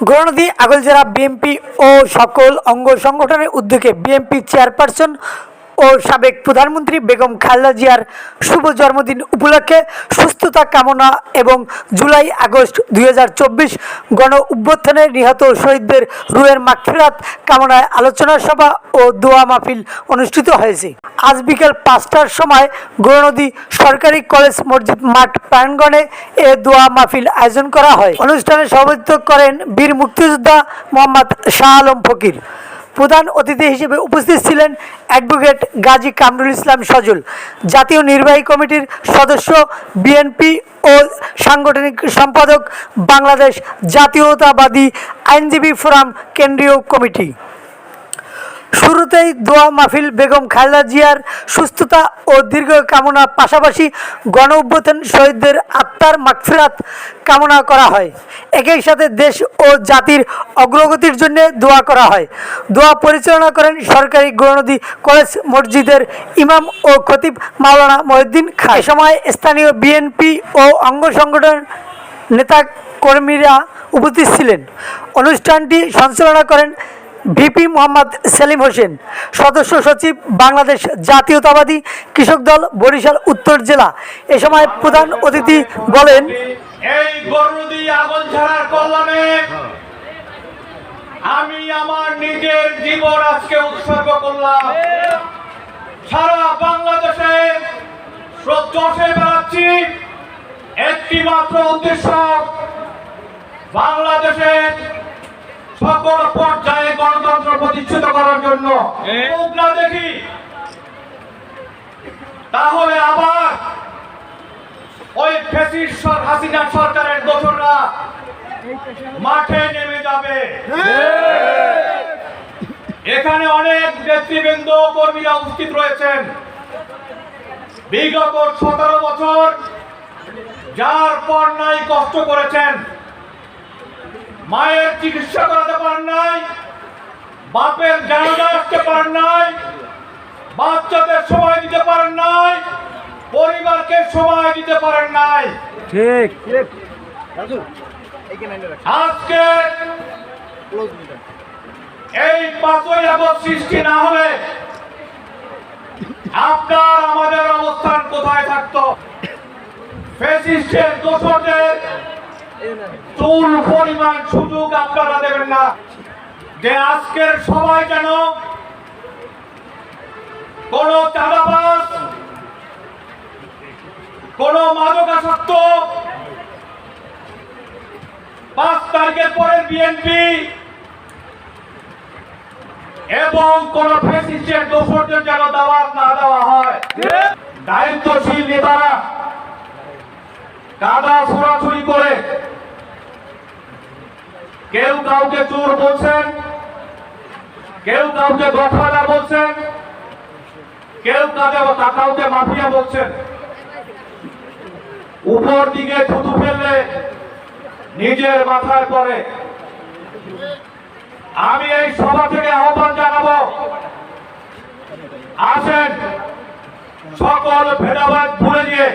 Gournadi Agoljhara BNP ও সকল অঙ্গ সংগঠনের উদ্যোগে বিএনপি চেয়ারপারসন ও সাবেক প্রধানমন্ত্রী বেগম খালেদা জিয়ার শুভ জন্মদিন উপলক্ষে সুস্থতা কামনা এবং জুলাই আগস্ট 2024 গণ অভ্যুত্থানে নিহত শহীদদের রুহের মাগফিরাত কামনায় আলোচনা সভা ও দোয়া মাহফিল অনুষ্ঠিত হয়েছে। আজ বিকেল 5টার সময় গৌরনদী সরকারি কলেজ মসজিদ মাঠ প্রাঙ্গণে এ দোয়া মাহফিল আয়োজন করা হয়। অনুষ্ঠানে সভাপতিত্ব করেন বীর মুক্তিযোদ্ধা মোহাম্মদ শাহ আলম ফকির। প্রধান অতিথি হিসেবে উপস্থিত ছিলেন অ্যাডভোকেট গাজী কামরুল ইসলাম সজল, জাতীয় নির্বাহী কমিটির সদস্য, বিএনপি ও সাংগঠনিক সম্পাদক, বাংলাদেশ জাতীয়তাবাদী আইনজীবী ফোরাম কেন্দ্রীয় কমিটি। শুরুতেই দোয়া মাহফিল বেগম খালেদা জিয়ার সুস্থতা ও দীর্ঘ কামনার পাশাপাশি গণ অভ্যুত্থান শহীদদের আত্মার মাগফিরাত কামনা করা হয়। একই সাথে দেশ ও জাতির অগ্রগতির জন্য দোয়া করা হয়। দোয়া পরিচালনা করেন সরকারি গৌরনদী কলেজ মসজিদের ইমাম ও খতিব মাওলানা মহিউদ্দিন খান। এ সময় স্থানীয় বিএনপি ও অঙ্গ সংগঠন নেতা কর্মীরা উপস্থিত ছিলেন। অনুষ্ঠানটি সঞ্চালনা করেন ভিপি মোহাম্মদ সেলিম হোসেন, সদস্য সচিব, বাংলাদেশ জাতীয়তাবাদী কৃষক দল, বরিশাল উত্তর জেলা। এ সময় প্রধান অতিথি বলেন, এই গৌরনদী আগলঝাড়ার কল্যাণে আমি আমার নিজের জীবন আজকে উৎসর্গ করলাম। সারা বাংলাদেশে চষে বেড়াচ্ছি একটি মাত্র উদ্দেশ্য, বাংলাদেশের সকল পর্যায়ে গণতন্ত্র প্রতিষ্ঠিত করার জন্য। না দেখি তাহলে আবার ওই ফ্যাসিস্ট হাসিনা সরকারের দোসররা মাঠে নেমে যাবে। এখানে অনেক নেতৃবৃন্দ কর্মীরা উপস্থিত রয়েছেন। বিগত 17 বছর যার পর নাই কষ্ট করেছেন, মায়ের চিকিৎসা করাতে পারেন নাই, বাপের জানাজা আসতে পারেন নাই, বাচ্চাদের সময় দিতে পারেন নাই, পরিবারকে সময় দিতে পারেন নাই। ঠিক আজকে এই 5ই আগস্ট সৃষ্টি না হলে আপনার আমাদের অবস্থান কোথায় থাকতো? ফ্যাসিস্টের দোষরদের চুল পরিমাণ সুযোগ আপনারা দেবেন না যে আজকের সবাই যেন কোন চাঁদাবাজ, কোন মাদকাসক্ত, 5 তারিখের পরের বিএনপি এবং কোন ফ্যাসিস্টের দোষরদের যেন দাওয়াত না দেওয়া হয়। দায়িত্বশীল নেতারা কাদা ছোড়াছুড়ি করে কেউ কাউকে চোর বলছেন, কেউ কাউকে গডফাদার বলছেন, কেউ কাউকে মাফিয়া বলছেন। উপর দিকে থুতু ফেললে নিজের মাথায় পড়ে। আমি এই সভা থেকে আহ্বান জানাবো, আসেন সকল ভেদাভেদ ভুলে গিয়ে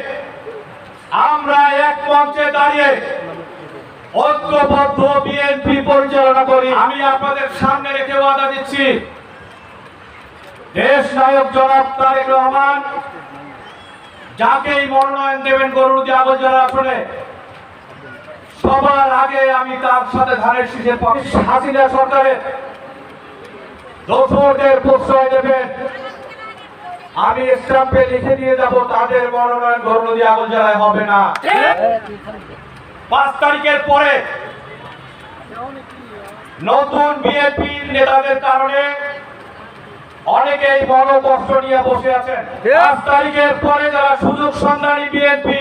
আমরা এক মঞ্চে দাঁড়িয়ে ঐক্যবদ্ধ বিএনপি পরিচালনা করি। আমি আপনাদের সামনে রেখে ওয়াদা দিচ্ছি, দেশ নায়ক জনাব তারেক রহমান যাকেই মনোনয়ন দেবেন গৌরনদী আগলঝাড়া আসনে, সবার আগে আমি তার সাথে ধানের শীষের পক্ষে। হাসিনা সরকারের দোষরদের প্রশ্রয় দেবেন, আমি স্ট্যাম্পে লিখে দিয়ে যাব তাদের মনোনয়ন গৌরনদী আগলঝাড়ায় হবে না। 5 তারিখের পরে নতুন বিএনপির নেতাদের কারণে অনেকেই বড় কষ্ট নিয়ে বসে আছেন। 5 তারিখের পরে যারা সুযোগ সন্ধানী বিএনপি,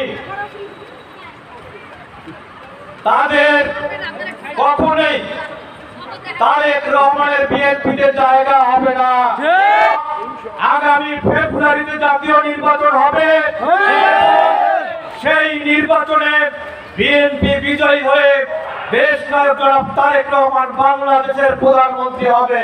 তাদের কখনোই তারেক রহমানের বিএনপিতে জায়গা হবে না। আগামী ফেব্রুয়ারিতে জাতীয় নির্বাচন হবে, সেই নির্বাচনে বিএনপি বিজয়ী হয়ে দেশ নায়ক জনাব তারেক রহমান বাংলাদেশের প্রধানমন্ত্রী হবে।